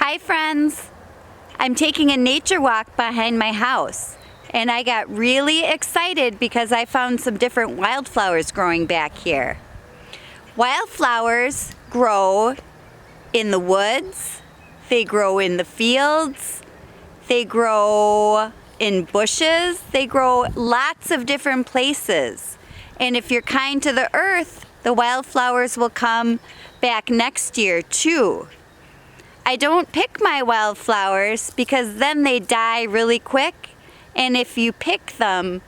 Hi friends! I'm taking a nature walk behind my house and I got really excited because I found some different wildflowers growing back here. Wildflowers grow in the woods, they grow in the fields, they grow in bushes, they grow lots of different places. And if you're kind to the earth, the wildflowers will come back next year too. I don't pick my wildflowers because then they die really quick, and if you pick them,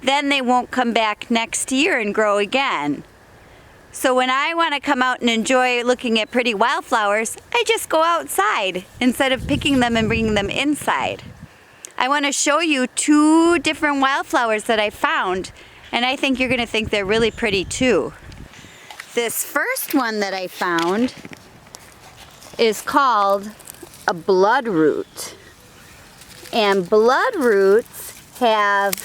then they won't come back next year and grow again. So when I want to come out and enjoy looking at pretty wildflowers, I just go outside instead of picking them and bringing them inside. I want to show you two different wildflowers that I found, and I think you're going to think they're really pretty too. This first one that I found is called a bloodroot. And bloodroots have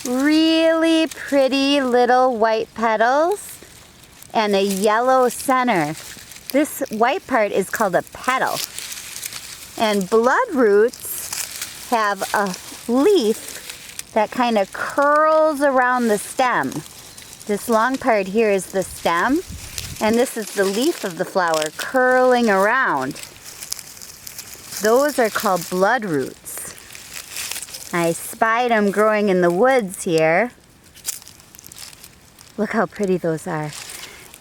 really pretty little white petals and a yellow center. This white part is called a petal. And bloodroots have a leaf that kind of curls around the stem. This long part here is the stem, and this is the leaf of the flower curling around. Those are called bloodroots. I spied them growing in the woods here. Look how pretty those are.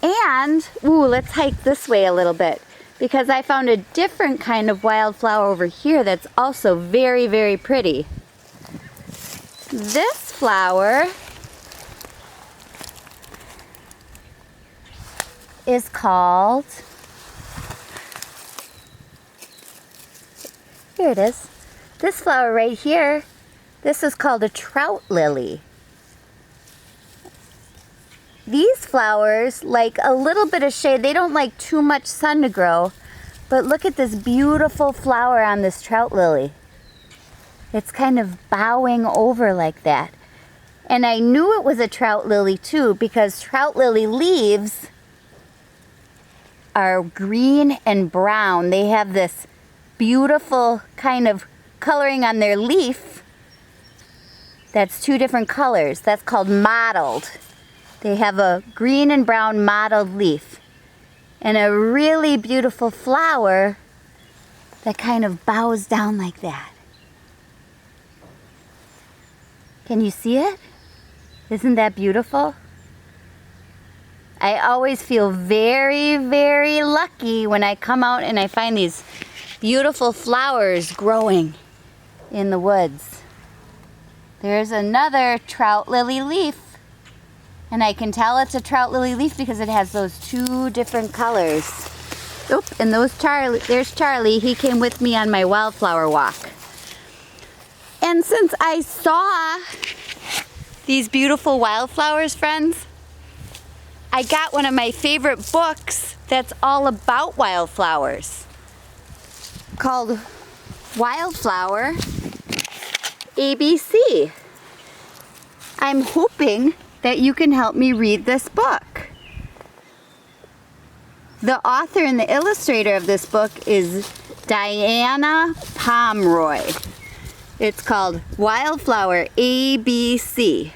And, let's hike this way a little bit because I found a different kind of wildflower over here that's also very, very pretty. This flower is called, here it is, this flower right here, this is called a trout lily. These flowers like a little bit of shade, they don't like too much sun to grow, but look at this beautiful flower on this trout lily. It's kind of bowing over like that. And I knew it was a trout lily too because trout lily leaves are green and brown. They have this beautiful kind of coloring on their leaf that's two different colors. That's called mottled. They have a green and brown mottled leaf and a really beautiful flower that kind of bows down like that. Can you see it? Isn't that beautiful? I always feel very, very lucky when I come out and I find these beautiful flowers growing in the woods. There's another trout lily leaf, and I can tell it's a trout lily leaf because it has those two different colors. Oop, and there's Charlie. He came with me on my wildflower walk. And since I saw these beautiful wildflowers, friends, I got one of my favorite books that's all about wildflowers called Wildflower ABC. I'm hoping that you can help me read this book. The author and the illustrator of this book is Diana Pomeroy. It's called Wildflower ABC.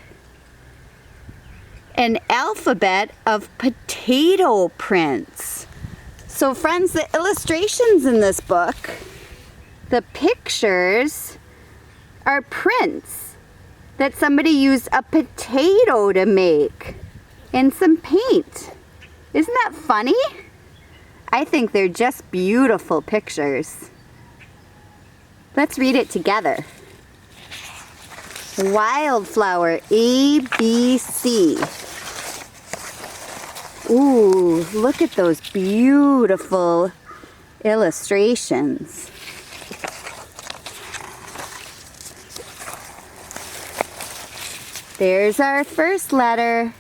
An alphabet of potato prints. So friends, the illustrations in this book, the pictures are prints that somebody used a potato to make and some paint. Isn't that funny? I think they're just beautiful pictures. Let's read it together. Wildflower ABC. Ooh, look at those beautiful illustrations. There's our first letter.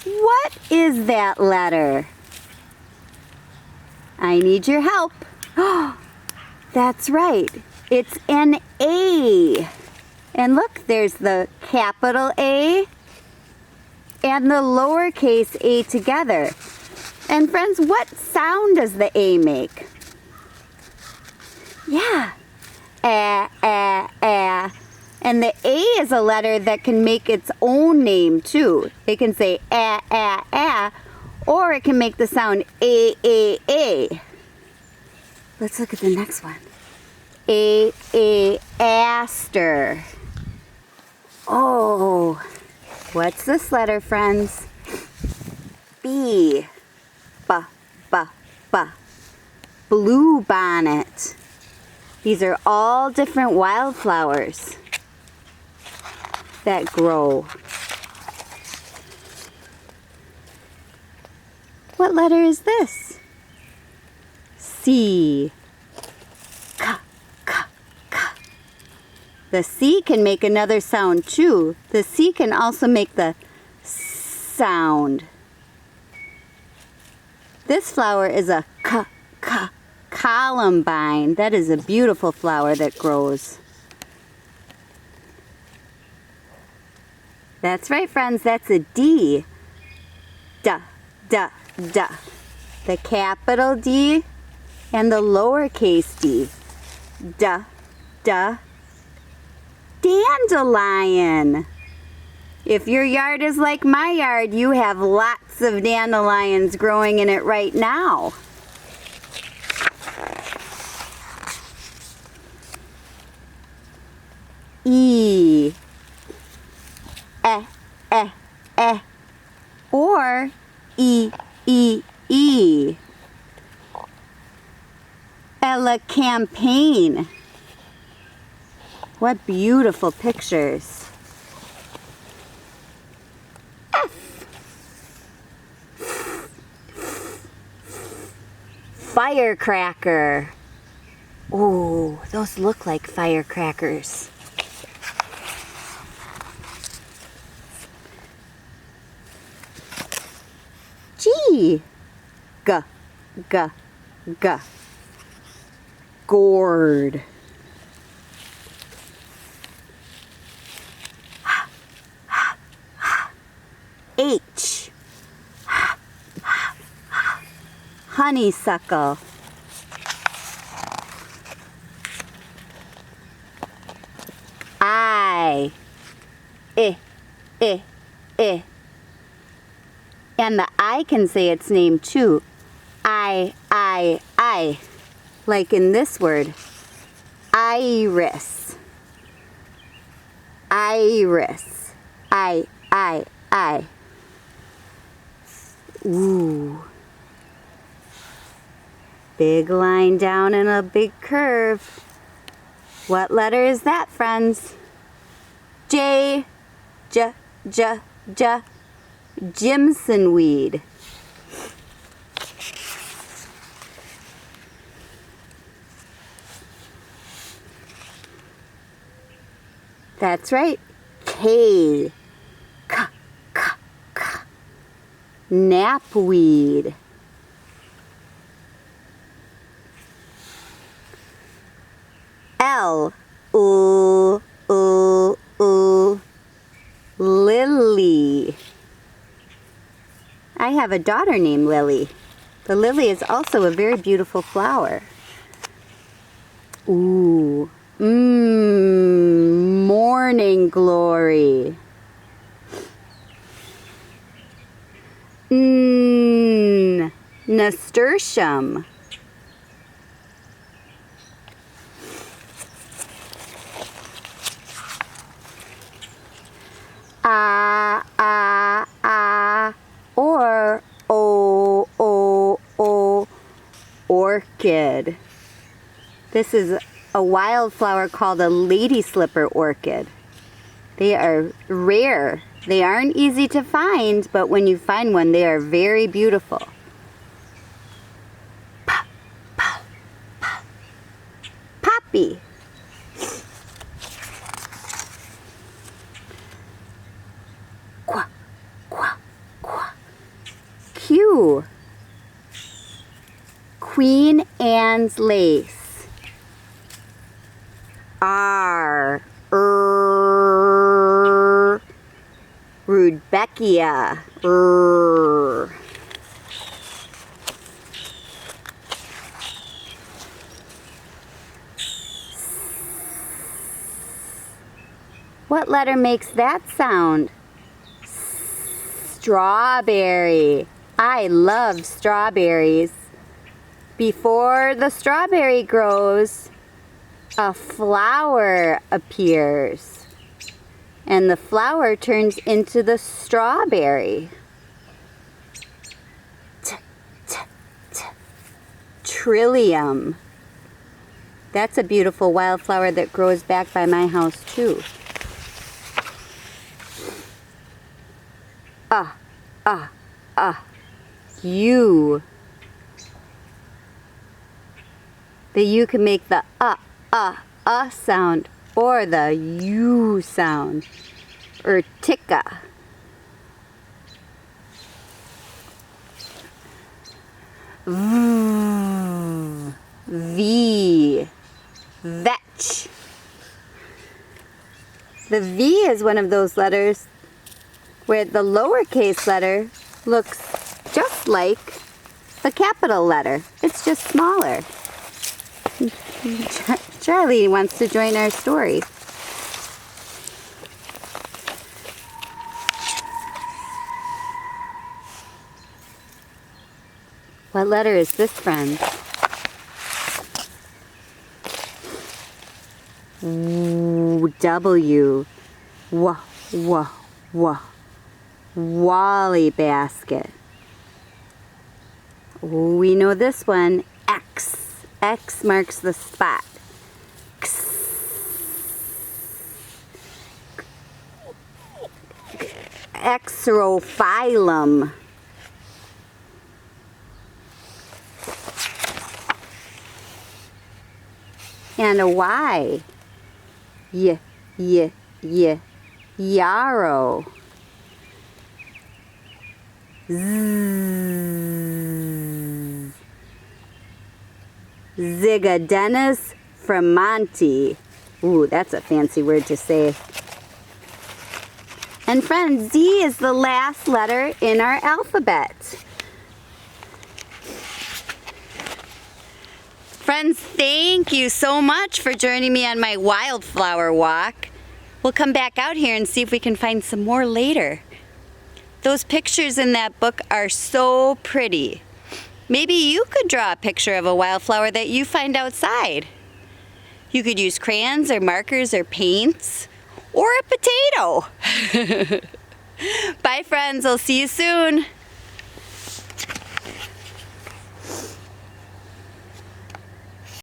What is that letter? I need your help. Oh, that's right. It's an A. And look, there's the capital A and the lowercase a together. And friends, what sound does the A make? Yeah. And the A is a letter that can make its own name too. It can say or it can make the sound A. Let's look at the next one. Aster. Oh, what's this letter, friends? B. Blue bonnet. These are all different wildflowers that grow. What letter is this? C. The C can make another sound too. The C can also make the sound. This flower is a columbine. That is a beautiful flower that grows. That's right, friends. That's a D. The capital D and the lowercase d. Dandelion. If your yard is like my yard, you have lots of dandelions growing in it right now. E. Or E. Ella campaign. What beautiful pictures. F. Firecracker. Oh, those look like firecrackers. G. Gourd. H. Honeysuckle. I. And the I can say its name too. I. Like in this word. Iris. Iris. I. Ooh. Big line down and a big curve. What letter is that, friends? J. Jimson weed. That's right. K. Knapweed. L. Lily. I have a daughter named Lily. The lily is also a very beautiful flower. Ooh. Morning glory. Nasturtium. Or orchid. This is a wildflower called a lady slipper orchid. They are rare. They aren't easy to find, but when you find one, they are very beautiful. Poppy. Q. Queen Anne's lace. R. Rudbeckia. What letter makes that sound? Strawberry. I love strawberries. Before the strawberry grows, a flower appears. And the flower turns into the strawberry. Trillium. That's a beautiful wildflower that grows back by my house too. U. The U can make the sound or the U sound. Urtica. V. Vetch. The V is one of those letters where the lowercase letter looks just like the capital letter. It's just smaller. Charlie wants to join our story. What letter is this, friends? W. Wally basket. We know this one. X. X marks the spot. Xerophyllum. And a Y. Yarrow. Zygodenus fremonti. Ooh, that's a fancy word to say. And friends, Z is the last letter in our alphabet. Friends, thank you so much for joining me on my wildflower walk. We'll come back out here and see if we can find some more later. Those pictures in that book are so pretty. Maybe you could draw a picture of a wildflower that you find outside. You could use crayons or markers or paints or a potato. Bye friends, I'll see you soon.